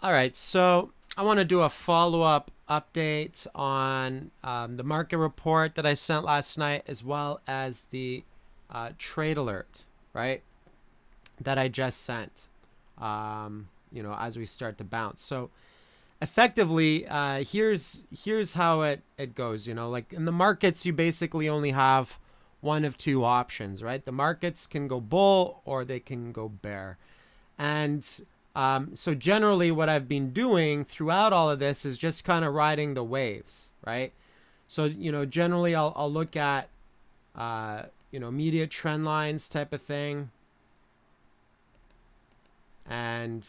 All right, so I want to do a follow-up update on the market report that I sent last night, as well as the trade alert, right, that I just sent, as we start to bounce. So effectively, here's how it goes. Like in the markets, you basically only have one of two options, right? The markets can go bull or they can go bear. And so generally what I've been doing throughout all of this is just kind of riding the waves, right? So, generally I'll look at, immediate trend lines type of thing. And,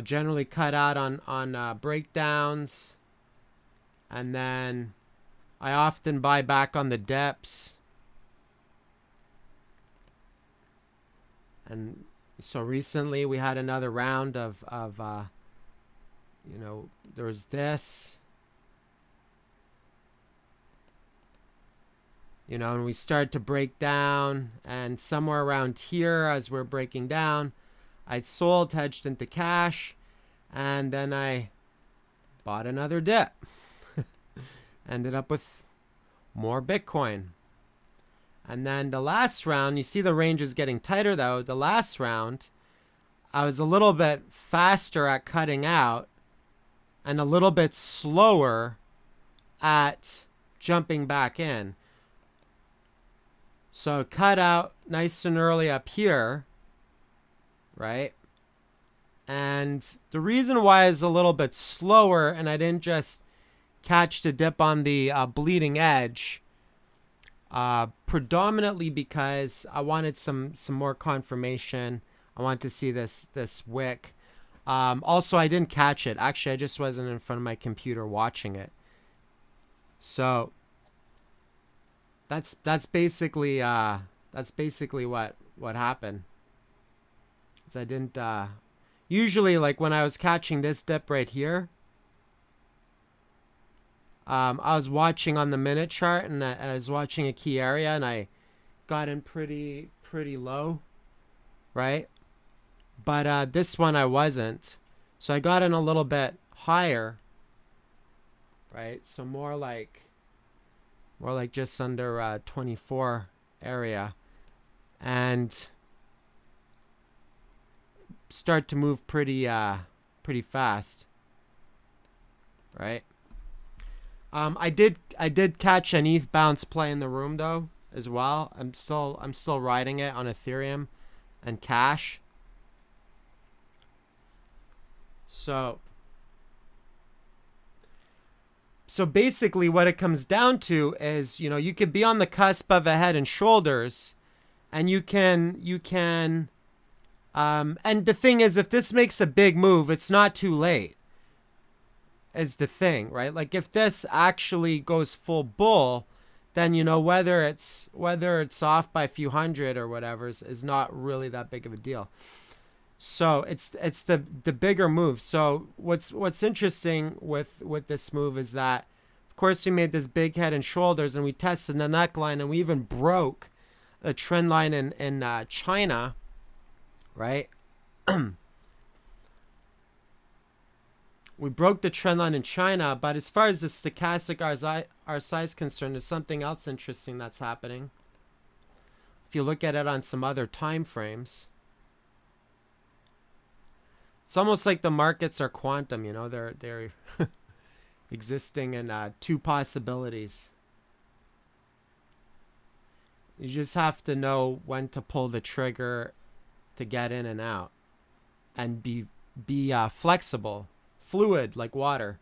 generally cut out on breakdowns. And then I often buy back on the dips. And so recently we had another round of there was this, and we started to break down, and somewhere around here as we're breaking down, I sold, hedged into cash, and then I bought another dip. Ended up with more Bitcoin. And then the last round, you see the range is getting tighter though. The last round, I was a little bit faster at cutting out and a little bit slower at jumping back in. So cut out nice and early up here, right? And the reason why is a little bit slower and I didn't just catch the dip on the bleeding edge, predominantly because I wanted some more confirmation. I wanted to see this wick. Also, I didn't catch it. Actually, I just wasn't in front of my computer watching it. So that's basically what happened. 'Cause I didn't usually, like when I was catching this dip right here, I was watching on the minute chart, and I was watching a key area, and I got in pretty low, right? But this one I wasn't, so I got in a little bit higher, right? So more like just under 24 area, and start to move pretty fast, right? I did catch an ETH bounce play in the room though as well. I'm still riding it on Ethereum and Cash. So basically what it comes down to is, you could be on the cusp of a head and shoulders, and you can and the thing is, if this makes a big move, it's not too late. Is the thing, right? Like if this actually goes full bull, then whether it's off by a few hundred or whatever is not really that big of a deal. So it's the bigger move. So what's interesting with this move is that, of course, we made this big head and shoulders, and we tested the neckline, and we even broke a trend line in China, right? We broke the trend line in China, but as far as the stochastic RSI is concerned, there's something else interesting that's happening. If you look at it on some other time frames, it's almost like the markets are quantum. They're existing in two possibilities. You just have to know when to pull the trigger to get in and out, and be flexible. Fluid like water.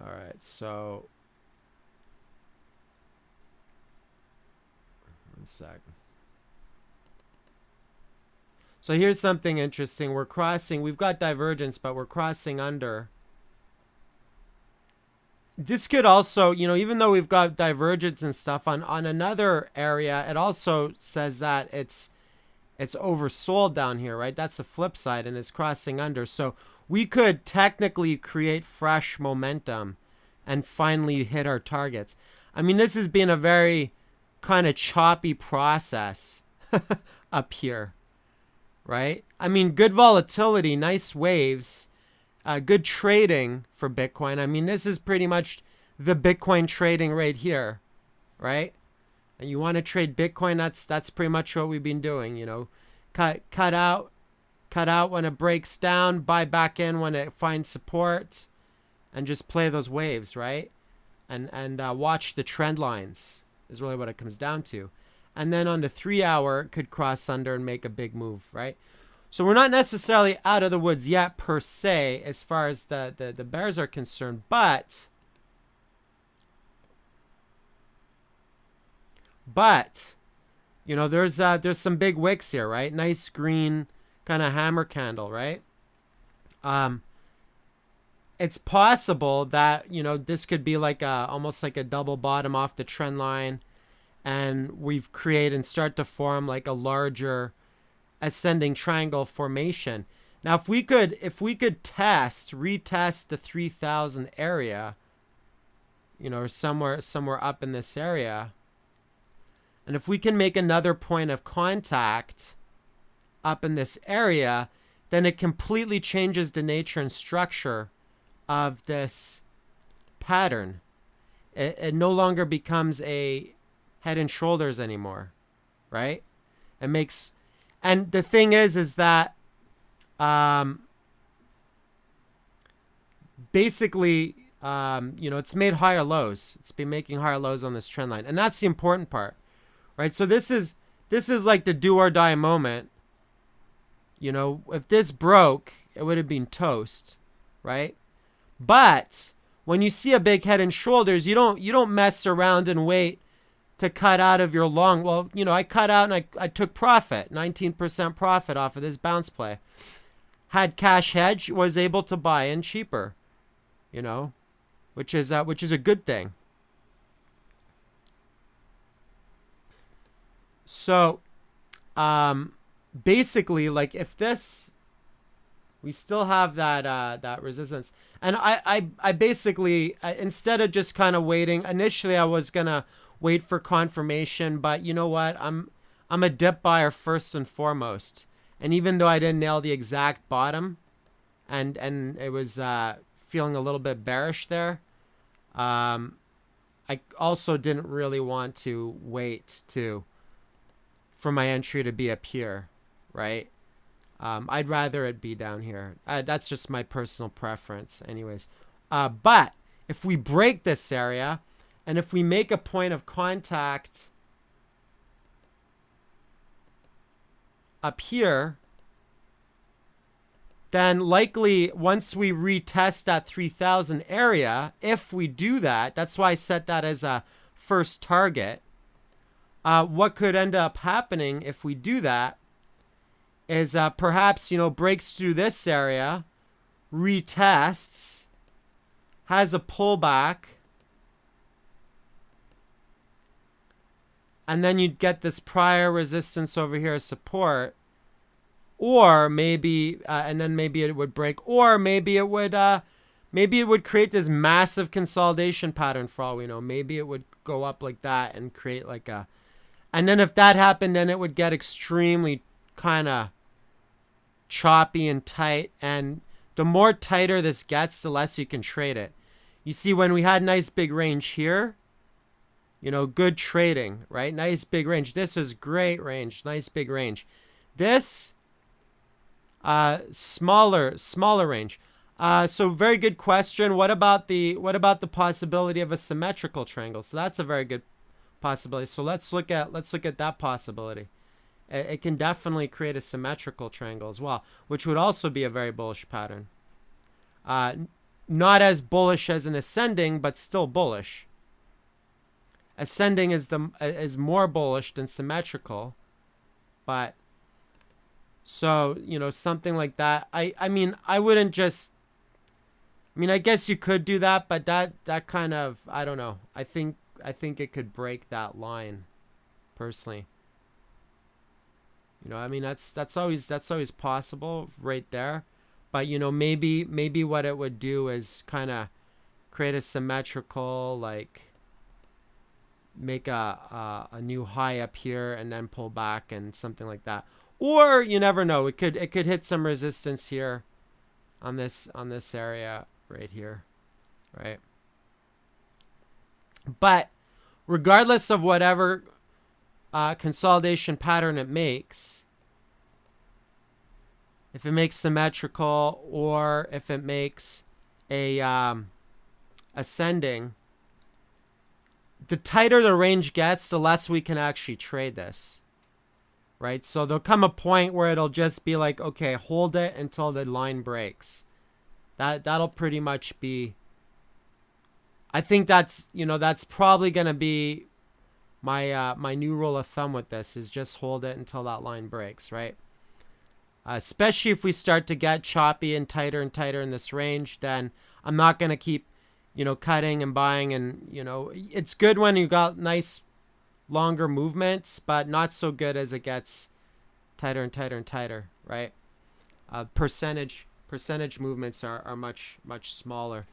All right, so one sec. So here's something interesting. We've got divergence, but we're crossing under. This could also, even though we've got divergence and stuff on another area, it also says that it's oversold down here, right? That's the flip side, and it's crossing under. So we could technically create fresh momentum and finally hit our targets. I mean, this has been a very kind of choppy process up here, right? I mean, good volatility, nice waves, good trading for Bitcoin. I mean, this is pretty much the Bitcoin trading right here, right? And you want to trade Bitcoin, that's pretty much what we've been doing, you know. Cut out when it breaks down, buy back in when it finds support, and just play those waves, right? And watch the trend lines is really what it comes down to. And then on the 3 hour, it could cross under and make a big move, right? So we're not necessarily out of the woods yet per se as far as the bears are concerned, but you know, there's some big wicks here, right? Nice green kind of hammer candle, right? It's possible that, you know, this could be like almost like a double bottom off the trend line, and we've created and start to form like a larger ascending triangle formation. Now, if we could retest the 3000 area, you know, or somewhere up in this area, and if we can make another point of contact up in this area, then it completely changes the nature and structure of this pattern. It no longer becomes a head and shoulders anymore, right? It makes, and the thing is that basically, you know, it's made higher lows. It's been making higher lows on this trend line, and that's the important part, right? So this is like the do or die moment. You know, if this broke, it would have been toast, right? But when you see a big head and shoulders, you don't mess around and wait to cut out of your long. Well, you know, I cut out and I took profit, 19% profit off of this bounce play. Had cash hedge, was able to buy in cheaper, you know, which is a good thing. So, basically, like if this, we still have that resistance, and I basically, instead of just kind of waiting, initially I was gonna wait for confirmation, but you know what, I'm a dip buyer first and foremost, and even though I didn't nail the exact bottom, and it was feeling a little bit bearish there, I also didn't really want to wait for my entry to be up here, right? I'd rather it be down here. That's just my personal preference anyways. But if we break this area, and if we make a point of contact up here, then likely once we retest that 3000 area, if we do that, that's why I set that as a first target. What could end up happening if we do that is perhaps, you know, breaks through this area, retests, has a pullback, and then you'd get this prior resistance over here as support, or maybe, and then maybe it would break, or maybe it would create this massive consolidation pattern for all we know. Maybe it would go up like that and create like a, and then if that happened, then it would get extremely kind of choppy and tight, and the more tighter this gets, the less you can trade it. You see, when we had nice big range here, you know, good trading, right? Nice big range. This is great range, nice big range. This smaller range. So very good question. What about the possibility of a symmetrical triangle? So that's a very good possibility. So let's look at that possibility. It can definitely create a symmetrical triangle as well, which would also be a very bullish pattern. Not as bullish as an ascending, but still bullish. Ascending is more bullish than symmetrical, but so, you know, something like that. I mean, I wouldn't just, I mean, I guess you could do that, but that kind of, I don't know. I think it could break that line, personally. You know, I mean, that's always possible right there, but you know, maybe what it would do is kind of create a symmetrical, like make a new high up here and then pull back and something like that. Or you never know, it could hit some resistance here on this area right here, right? But regardless of whatever consolidation pattern it makes, if it makes symmetrical or if it makes a ascending, the tighter the range gets, the less we can actually trade this, right? So there'll come a point where it'll just be like, okay, hold it until the line breaks. That'll pretty much be, I think that's, that's probably going to be my my new rule of thumb with this, is just hold it until that line breaks, right? Especially if we start to get choppy and tighter in this range, then I'm not going to keep, cutting and buying. And, it's good when you got nice longer movements, but not so good as it gets tighter and tighter, right? Percentage movements are much smaller.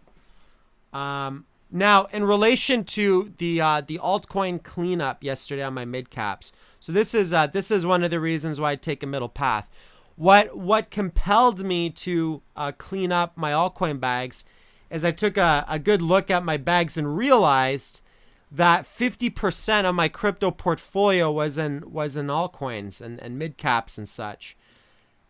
Now, in relation to the altcoin cleanup yesterday on my mid caps, so this is one of the reasons why I take a middle path. What compelled me to clean up my altcoin bags is I took a good look at my bags and realized that 50% of my crypto portfolio was in altcoins and mid caps and such.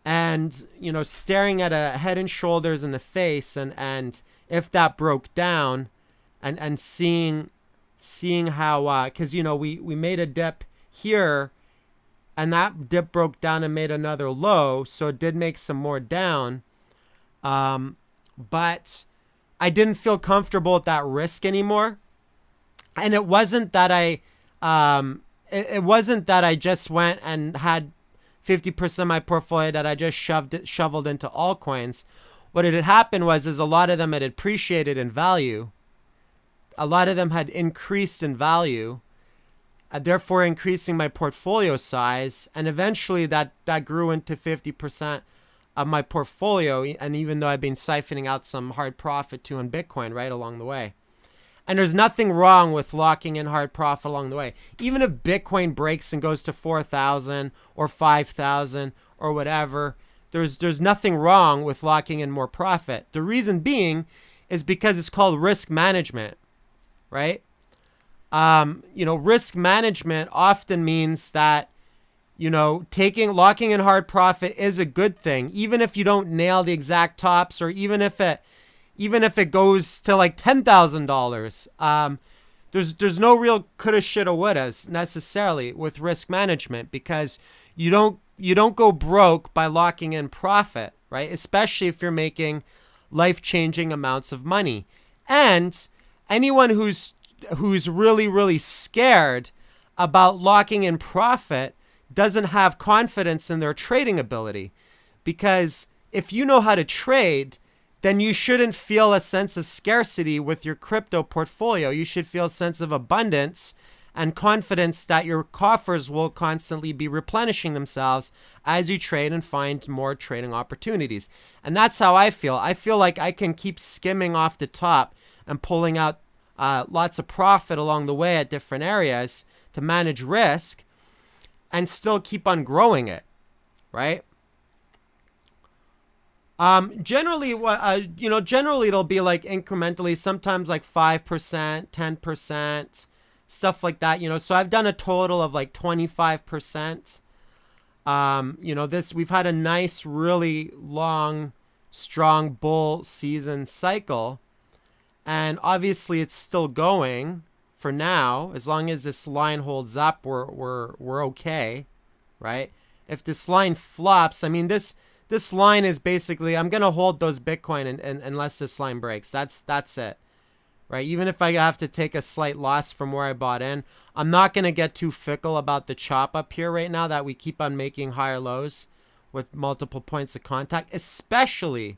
And, staring at a Head and Shoulders in the face and if that broke down and seeing how, because, we made a dip here and that dip broke down and made another low. So it did make some more down. But I didn't feel comfortable with that risk anymore. And it wasn't that it wasn't that I just went and had 50% of my portfolio that I just shoveled into altcoins. What had happened was a lot of them had appreciated in value. A lot of them had increased in value, therefore increasing my portfolio size. And eventually that grew into 50% of my portfolio. And even though I've been siphoning out some hard profit too in Bitcoin right along the way. And there's nothing wrong with locking in hard profit along the way. Even if Bitcoin breaks and goes to 4,000 or 5,000 or whatever, there's nothing wrong with locking in more profit. The reason being is because it's called risk management, right? Risk management often means that, locking in hard profit is a good thing, even if you don't nail the exact tops, or even if it goes to like $10,000. There's no real coulda, shoulda, wouldas necessarily with risk management, because you don't go broke by locking in profit, right? Especially if you're making life-changing amounts of money. And anyone who's really, really scared about locking in profit doesn't have confidence in their trading ability. Because if you know how to trade, then you shouldn't feel a sense of scarcity with your crypto portfolio. You should feel a sense of abundance and confidence that your coffers will constantly be replenishing themselves as you trade and find more trading opportunities. And that's how I feel. I feel like I can keep skimming off the top and pulling out lots of profit along the way at different areas to manage risk and still keep on growing it, right? Generally it'll be like incrementally, sometimes like 5%, 10%, stuff like that, so I've done a total of like 25%. We've had a nice, really long, strong bull season cycle, and obviously it's still going for now. As long as this line holds up, we're okay, right? If this line flops, I mean, this line is basically, I'm going to hold those Bitcoin and unless this line breaks. That's it, right? Even if I have to take a slight loss from where I bought in, I'm not going to get too fickle about the chop up here right now that we keep on making higher lows with multiple points of contact, especially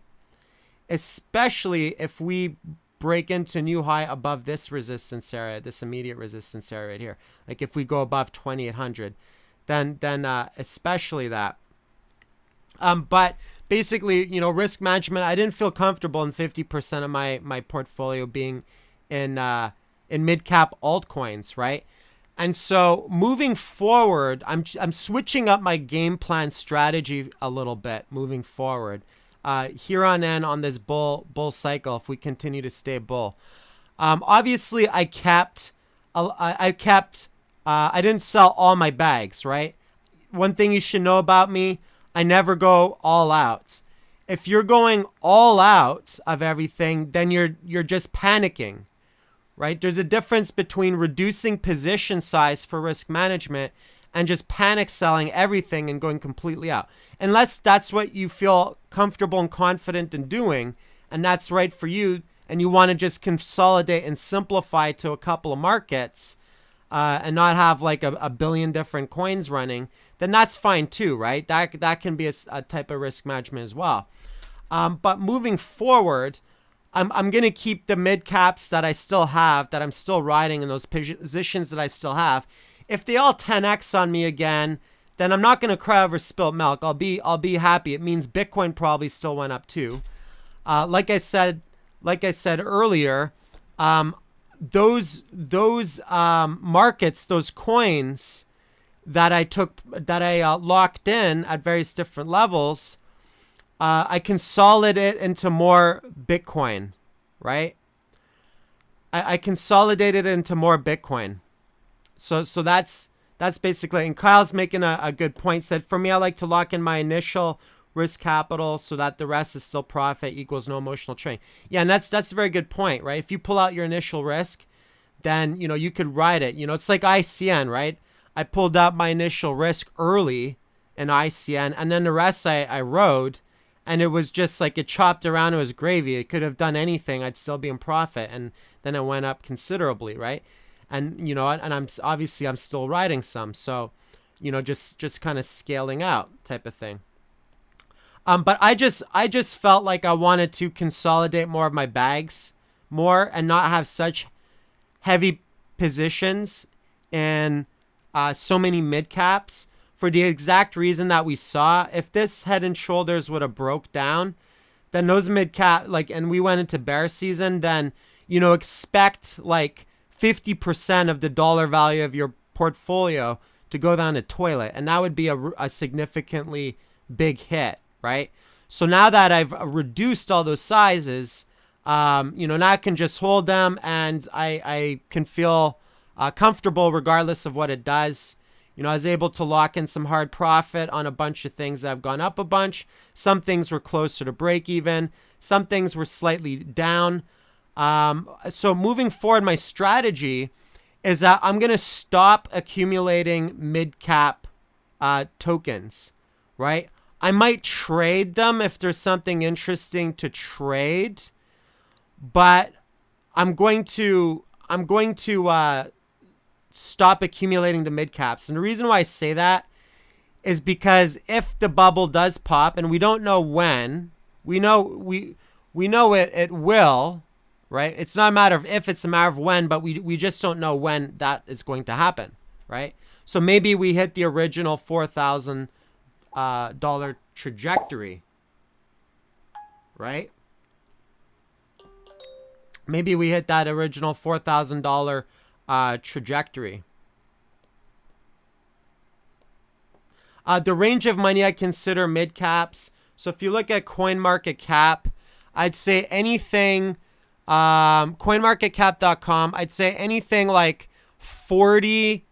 if we break into new high above this resistance area, this immediate resistance area right here. Like if we go above 2,800, then especially that. But basically, risk management. I didn't feel comfortable in 50% of my portfolio being in mid cap altcoins, right? And so moving forward, I'm switching up my game plan strategy a little bit moving forward. Here on in on this bull cycle, if we continue to stay bull. Obviously, I didn't sell all my bags, right? One thing you should know about me, I never go all out. If you're going all out of everything, then you're just panicking, right? There's a difference between reducing position size for risk management and just panic selling everything and going completely out. Unless that's what you feel comfortable and confident in doing, and that's right for you, and you want to just consolidate and simplify to a couple of markets, and not have like a billion different coins running, then that's fine too, right? That can be a type of risk management as well. But moving forward, I'm going to keep the mid caps that I still have, that I'm still riding in those positions that I still have. If they all 10x on me again, then I'm not going to cry over spilt milk. I'll be happy. It means Bitcoin probably still went up too. Like I said earlier, those markets, those coins that I locked in at various different levels, I consolidated into more Bitcoin, right? I consolidated into more Bitcoin. So that's basically, and Kyle's making a good point. Said, for me, I like to lock in my initial risk capital so that the rest is still profit equals no emotional trading. Yeah, and that's a very good point, right? If you pull out your initial risk, then you could ride it. It's like ICN, right? I pulled out my initial risk early in ICN, and then the rest I rode, and it was just like it chopped around. It was gravy. It could have done anything. I'd still be in profit, and then it went up considerably, right? And and I'm still riding some, so just kind of scaling out type of thing. But I just felt like I wanted to consolidate more of my bags more and not have such heavy positions in so many mid caps, for the exact reason that we saw. If this head and shoulders would have broke down, then those mid cap, and we went into bear season, then expect like 50% of the dollar value of your portfolio to go down the toilet, and that would be a significantly big hit, right? So now that I've reduced all those sizes, now I can just hold them, and I can feel comfortable regardless of what it does. I was able to lock in some hard profit on a bunch of things that have gone up a bunch. Some things were closer to break even. Some things were slightly down. So moving forward, my strategy is that I'm going to stop accumulating mid-cap tokens, right? I might trade them if there's something interesting to trade, but I'm going to stop accumulating the mid caps. And the reason why I say that is because if the bubble does pop, and we don't know when, we know it will, right? It's not a matter of if, it's a matter of when, but we just don't know when that is going to happen, right? So maybe we hit the original $4,000 dollar trajectory, right? Maybe we hit that original $4,000 trajectory. The range of money I consider mid caps. So if you look at CoinMarketCap, I'd say anything, CoinMarketCap.com, I'd say anything like 40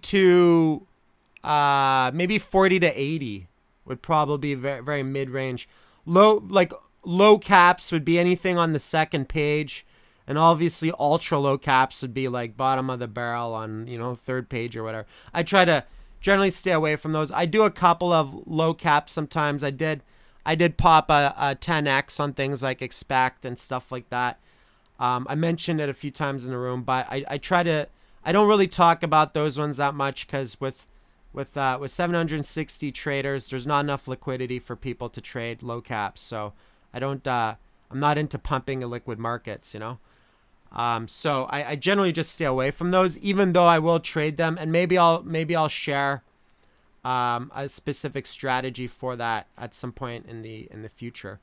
to maybe 40 to 80 would probably be very, very mid-range. Low caps would be anything on the second page, and obviously ultra low caps would be like bottom of the barrel on third page or whatever. I try to generally stay away from those. I do a couple of low caps sometimes. I did pop a 10x on things like Expect and stuff like that. I mentioned it a few times in the room, but I don't really talk about those ones that much, because with 760 traders, there's not enough liquidity for people to trade low caps. So I'm not into pumping illiquid markets, So I generally just stay away from those, even though I will trade them, and maybe I'll share a specific strategy for that at some point in the future.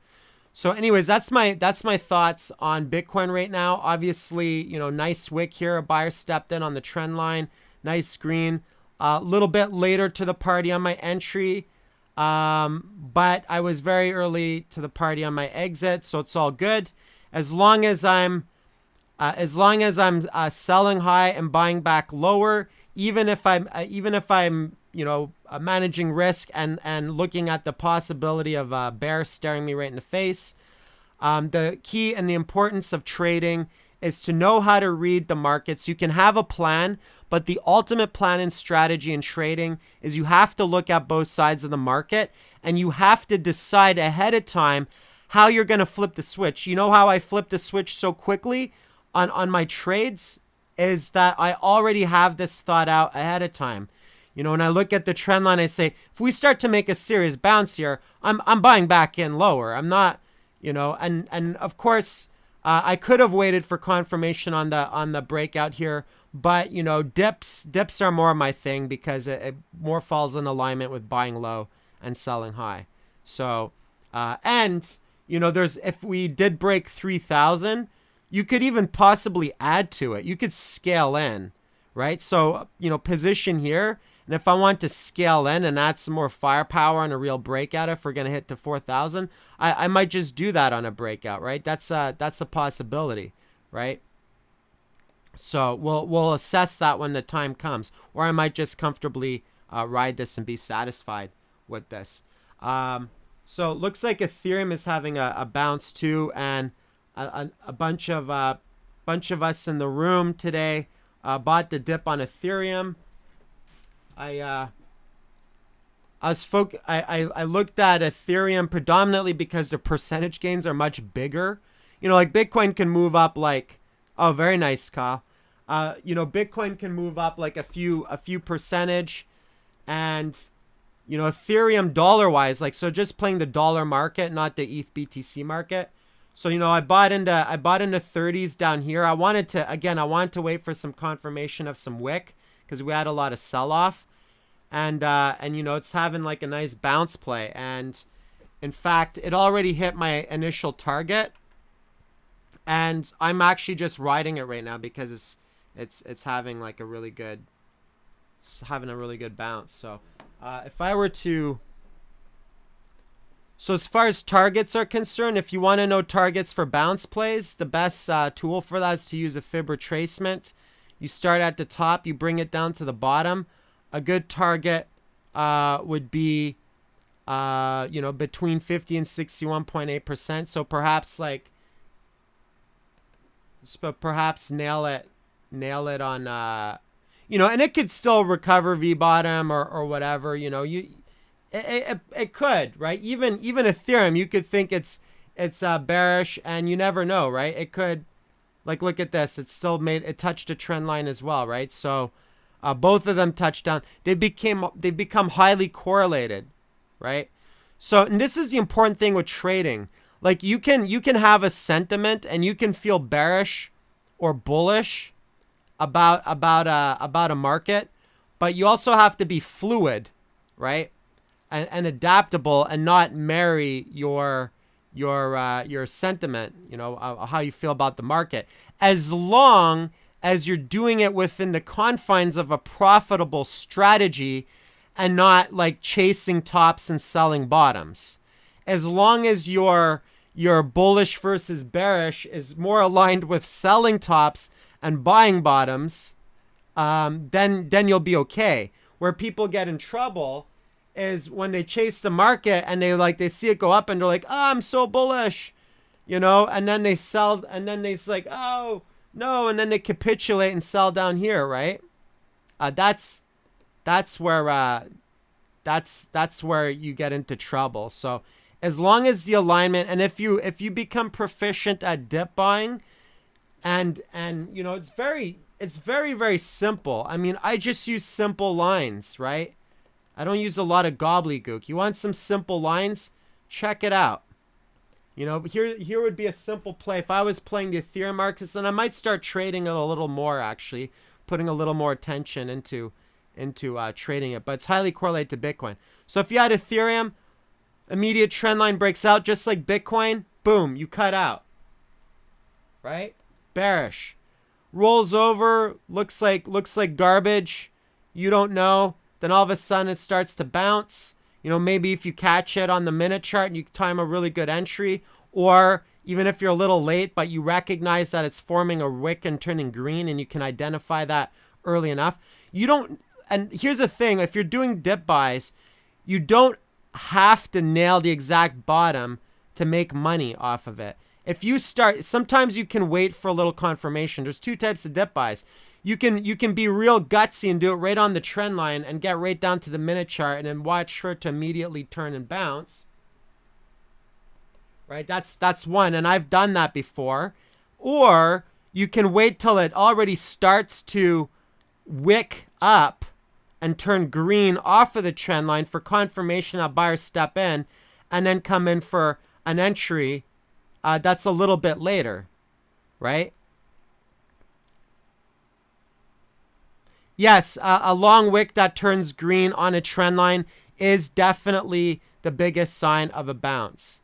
So anyways, that's my thoughts on Bitcoin right now. Obviously, nice wick here. A buyer stepped in on the trend line. Nice green. A little bit later to the party on my entry. But I was very early to the party on my exit, so it's all good. As long as I'm selling high and buying back lower, even if I'm managing risk and looking at the possibility of a bear staring me right in the face. The key and the importance of trading is to know how to read the markets. You can have a plan, but the ultimate plan and strategy in trading is you have to look at both sides of the market, and you have to decide ahead of time how you're going to flip the switch. You know how I flip the switch so quickly on my trades is that I already have this thought out ahead of time. When I look at the trend line, I say, if we start to make a serious bounce here, I'm buying back in lower. I'm not, and of course, I could have waited for confirmation on the breakout here, but dips are more my thing because it more falls in alignment with buying low and selling high. So, if we did break 3,000, you could even possibly add to it. You could scale in, right? So, position here. And if I want to scale in and add some more firepower on a real breakout, if we're going to hit to 4,000, I might just do that on a breakout, right? That's a possibility, right? So we'll assess that when the time comes, or I might just comfortably ride this and be satisfied with this. So it looks like Ethereum is having a bounce too, and a bunch of us in the room today bought the dip on Ethereum. I looked at Ethereum predominantly because the percentage gains are much bigger. Like Bitcoin can move up like, oh, very nice, Kyle. Bitcoin can move up like a few percentage, and Ethereum dollar wise, like, so just playing the dollar market, not the ETH BTC market. So I bought into 30s down here. I wanted to wait for some confirmation of some wick because we had a lot of sell off. And it's having like a nice bounce play, and in fact it already hit my initial target, and I'm actually just riding it right now because it's having like a really good bounce. So if I were to, so as far as targets are concerned, if you want to know targets for bounce plays, the best tool for that is to use a fib retracement. You start at the top, you bring it down to the bottom. A good target would be, between 50 and 61.8%. So perhaps nail it on, and it could still recover V bottom or whatever. It could, right? Even Ethereum, you could think it's bearish, and you never know, right? It could, like, look at this. It touched a trend line as well, right? So. Both of them touched down. They've become highly correlated, right? So, and this is the important thing with trading. Like, you can have a sentiment and you can feel bearish or bullish about a market, but you also have to be fluid, right? And adaptable, and not marry your sentiment, how you feel about the market, as long as you're doing it within the confines of a profitable strategy and not like chasing tops and selling bottoms. As long as your bullish versus bearish is more aligned with selling tops and buying bottoms, then you'll be okay. Where people get in trouble is when they chase the market and they see it go up and they're like, oh, I'm so bullish, and then they sell, and then they're like, oh, no, and then they capitulate and sell down here, right? That's where you get into trouble. So as long as the alignment, and if you become proficient at dip buying, and it's very very simple. I mean, I just use simple lines, right? I don't use a lot of gobbledygook. You want some simple lines? Check it out. Here would be a simple play. If I was playing the Ethereum markets, then I might start trading it a little more, actually, putting a little more attention into trading it, but it's highly correlated to Bitcoin. So if you had Ethereum, immediate trend line breaks out just like Bitcoin, boom, you cut out, right? Bearish, rolls over, looks like garbage, you don't know, then all of a sudden it starts to bounce. You know, maybe if you catch it on the minute chart and you time a really good entry, or even if you're a little late but you recognize that it's forming a wick and turning green and you can identify that early enough, you don't. And here's the thing, if you're doing dip buys, you don't have to nail the exact bottom to make money off of it. If you start, sometimes you can wait for a little confirmation. There's two types of dip buys. You can be real gutsy and do it right on the trend line and get right down to the minute chart and then watch for it to immediately turn and bounce. Right? That's one, and I've done that before. Or you can wait till it already starts to wick up and turn green off of the trend line for confirmation that buyers step in, and then come in for an entry that's a little bit later, right? Yes, a long wick that turns green on a trend line is definitely the biggest sign of a bounce.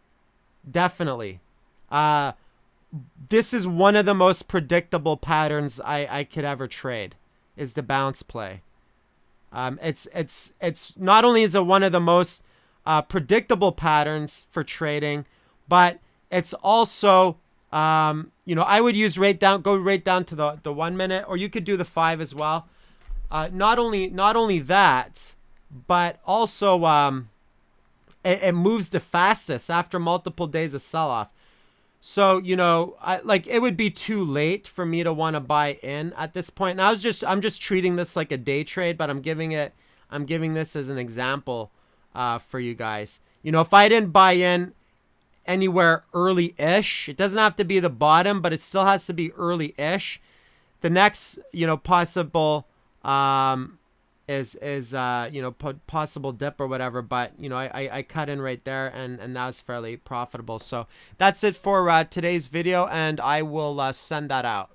Definitely. This is one of the most predictable patterns I could ever trade, is the bounce play. It's not only is it one of the most predictable patterns for trading, but it's also, you know, I would use go right down to the 1 minute, or you could do the 5 as well. Not only that, but also it moves the fastest after multiple days of sell-off. So, you know, it would be too late for me to want to buy in at this point. And I'm just treating this like a day trade, but I'm giving this as an example for you guys. You know, if I didn't buy in anywhere early-ish, it doesn't have to be the bottom, but it still has to be early-ish. The next, you know, possible is you know, possible dip or whatever, but you know, I cut in right there, and that was fairly profitable. So that's it for today's video, and I will send that out.